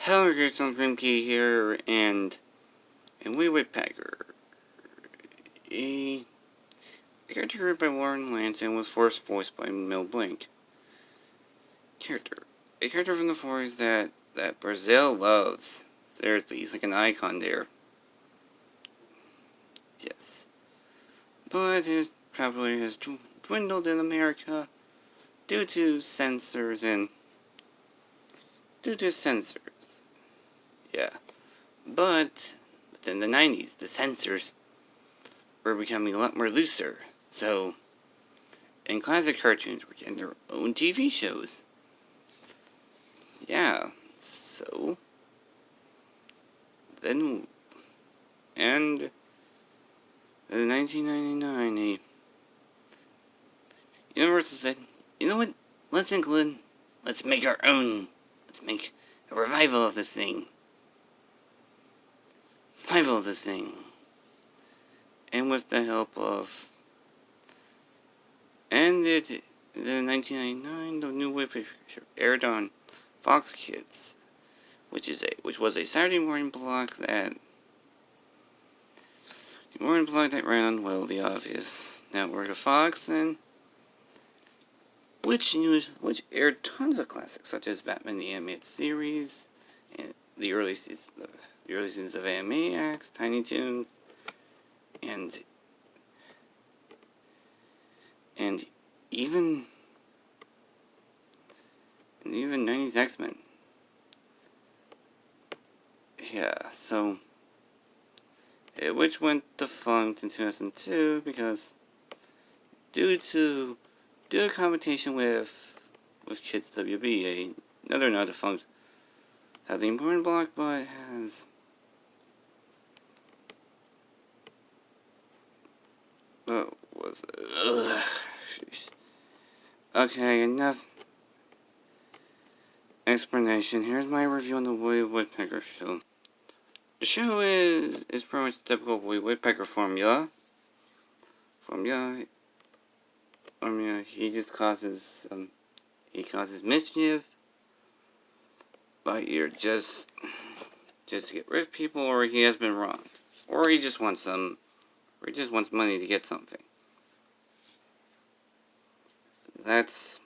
Hello guys, I'm Grimkey here, and woodpecker. A character created by Lauren Lance and was first voiced by Mel Blanc. A character from the 40s that Brazil loves. Seriously, he's like an icon there. Yes. But his popularity has dwindled in America due to censors. Yeah. But in the 90s, the censors were becoming a lot more looser. So, and classic cartoons were getting their own TV shows. Yeah, so then, and in 1999, Universal said, you know what, let's make our own, let's make a revival of this thing. And with the help of, and in 1999, the new woodpecker aired on Fox Kids, which was a Saturday morning block that ran on, well, the obvious network of Fox, and which aired tons of classics such as Batman the Animated Series, and the early seasons of Animaniacs, Tiny Toons, and even 90s X-Men. Yeah, so which went defunct in 2002 because due to competition with Kids WB, another now defunct Saturday morning block, but has okay, enough explanation. Here's my review on the Woodpecker show. The show is pretty much typical Woodpecker formula. He just causes mischief, but you're just to get rid of people, or he has been wronged, or he just wants money to get something. That's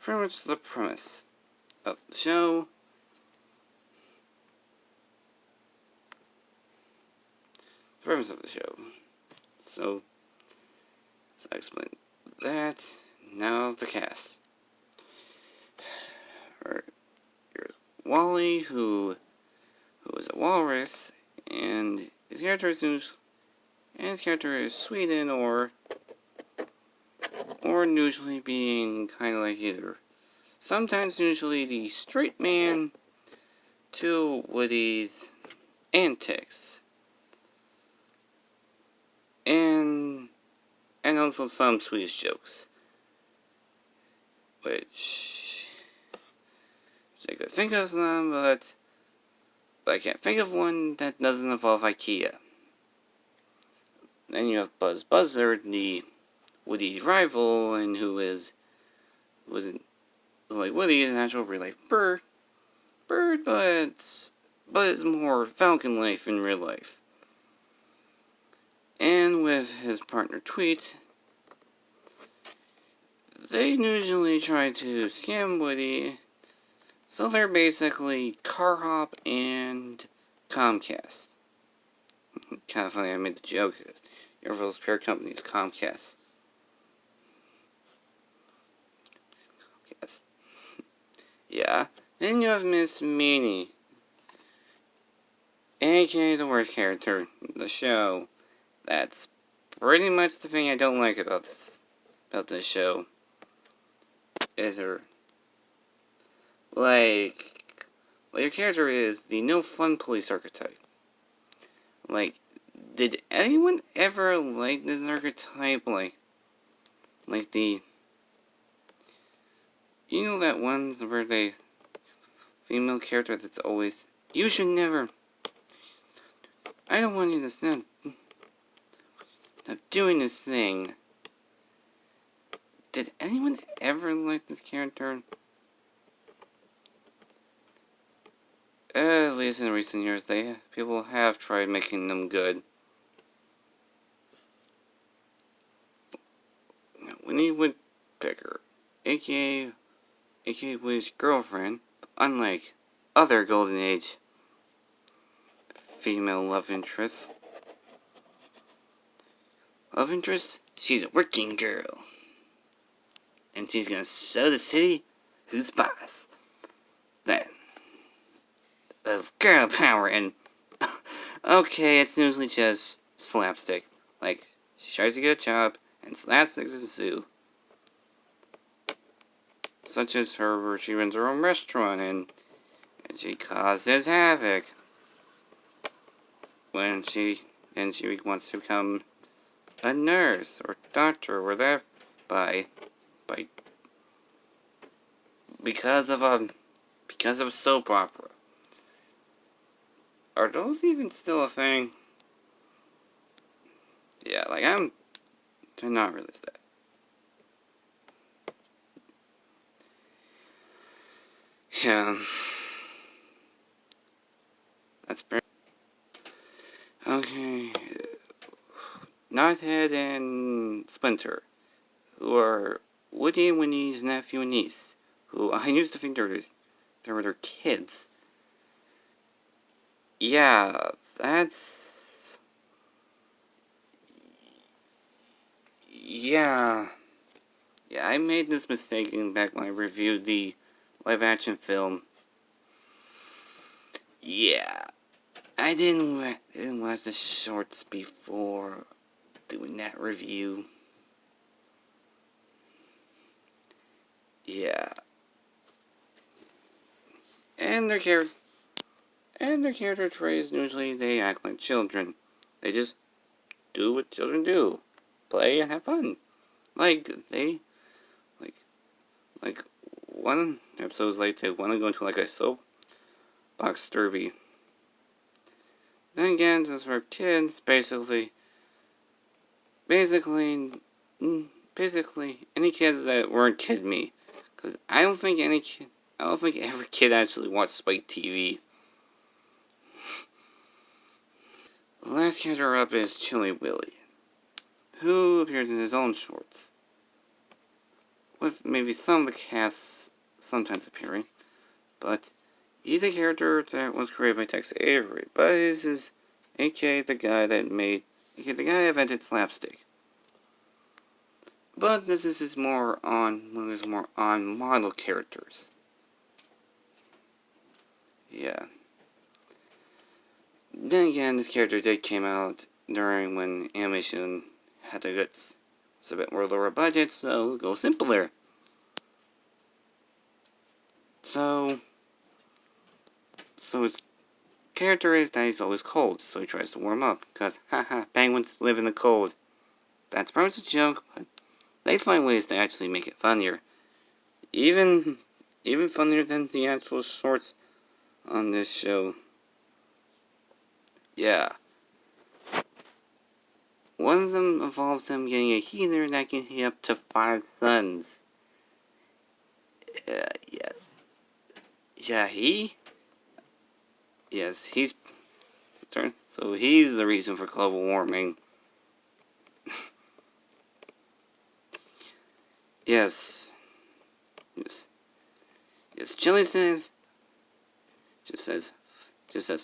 pretty much the premise of the show. So I explained that. Now the cast. Here's Wally, who is a walrus, and his character is Sweden, or usually being kind of like either sometimes usually the straight man to Woody's antics, and also some Swedish jokes, which I could think of some, but I can't think of one that doesn't involve IKEA. Then you have Buzz Buzzard, the Woody's rival, and who wasn't like Woody is an actual real life bird, but is more Falcon life in real life. And with his partner Tweet, they usually try to scam Woody, so they're basically Car Hop and Comcast. Kind of funny, I made the joke. Universal's parent company is Comcast. Yes. Yeah. Then you have Miss Meanie, aka the worst character in the show. That's pretty much the thing I don't like about this show. Is her your character is the no fun police archetype. Like, did anyone ever like this archetype? Like the, you know that one where the female character that's always, you should never, I don't want you to stop doing this thing. Did anyone ever like this character? At least in recent years, people have tried making them good. Winnie Woodpecker, aka Woody's girlfriend, unlike other Golden Age female love interests. She's a working girl. And she's gonna show the city who's boss. Then, of girl power and... okay, it's usually just slapstick. Like, she tries to get a job, and slapsticks ensue. Such as her where she runs her own restaurant, and she causes havoc. When she wants to become a nurse or doctor or whatever by because of a soap opera. Are those even still a thing? Yeah, like they're not really that. Yeah. That's pretty. Okay. Knothead and Splinter, who are Woody and Winnie's nephew and niece, who I used to think they were their kids. Yeah, that's... Yeah. Yeah, I made this mistake back when I reviewed the live-action film. Yeah. I didn't watch the shorts before doing that review. Yeah. And their character traits, usually they act like children. They just do what children do. Play and have fun. Like one episode is like they want to go into like a soapbox derby. Then again, just for kids, basically, any kids that weren't Kid Me. Because I don't think every kid actually watched Spike TV. The last character up is Chili Willy, who appears in his own shorts, with maybe some of the cast sometimes appearing, but he's a character that was created by Tex Avery, but this is aka the guy that invented slapstick. But this is more on model characters. Yeah. Then again, this character did came out during when animation had to get a bit more lower budget, so go simpler. So his character is that he's always cold, so he tries to warm up, cause haha, penguins live in the cold. That's probably a joke, but they find ways to actually make it funnier. Even funnier than the actual shorts on this show. Yeah. One of them involves him getting a healer that can heat up to 5 suns. Yeah. Yeah, Yes, he's... So he's the reason for global warming. Yes. Chili just says,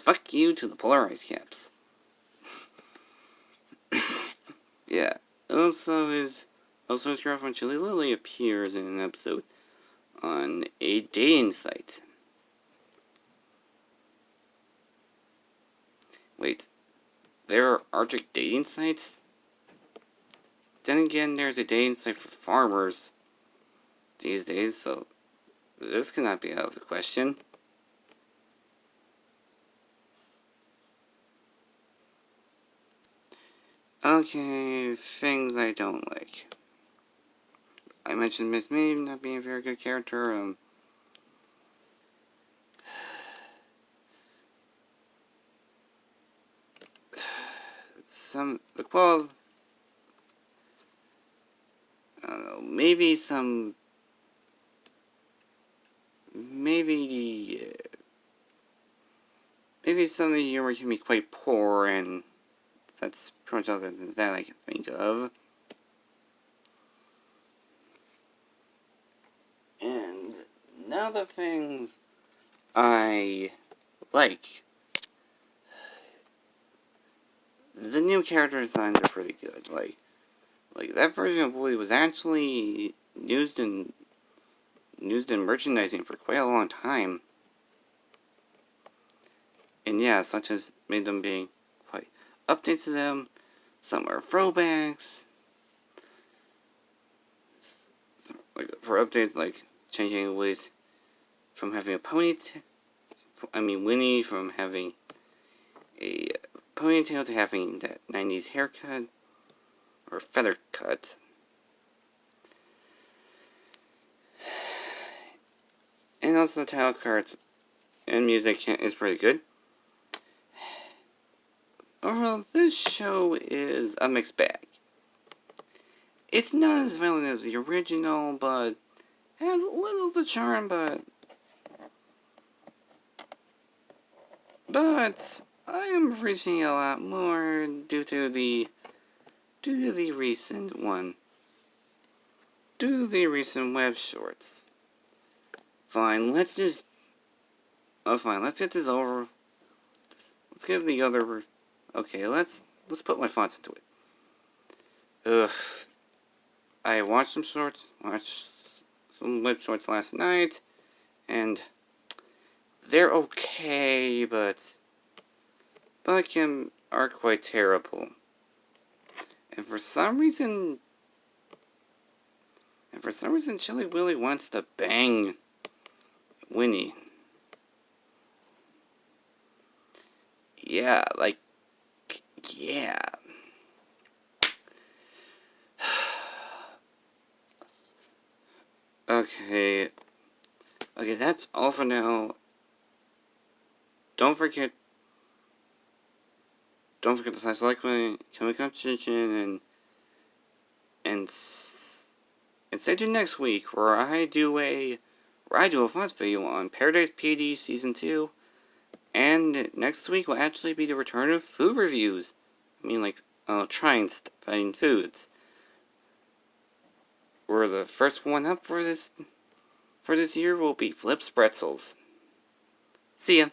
fuck you to the polar ice caps. Yeah. Also his girlfriend Chili Lily appears in an episode on a dating site. Wait, there are Arctic dating sites? Then again, there's a dating site for farmers these days, so this cannot be out of the question. Okay, things I don't like. I mentioned Miss Minnie not being a very good character. I don't know, maybe maybe some of the humor can be quite poor, and that's pretty much other than that I can think of. And now the things I like. The new character designs are pretty good. Like that version of Woolly was actually used in merchandising for quite a long time. And yeah, such as made them being quite updates to them. Some are throwbacks. Like for updates, like changing Wooly's from having a ponytail. I mean Winnie from having a ponytail to having that 90s haircut or feather cut. And also the title cards and music is pretty good. Overall, this show is a mixed bag. It's not as violent as the original, but has a little of the charm, but I am appreciating a lot more due to the recent one. Due to the recent web shorts. Fine, let's get this over. Let's give the other. Okay, let's put my thoughts into it. I watched some web shorts last night, and they're okay, but are quite terrible. And for some reason, Chili Willy wants to bang Winnie. Yeah, yeah. Okay, that's all for now. Don't forget to like my conversation and stay tuned next week where I do a thoughts video on Paradise PD Season 2. And next week will actually be the return of food reviews. I mean, trying foods. Where the first one up for this year will be Flip's Pretzels. See ya.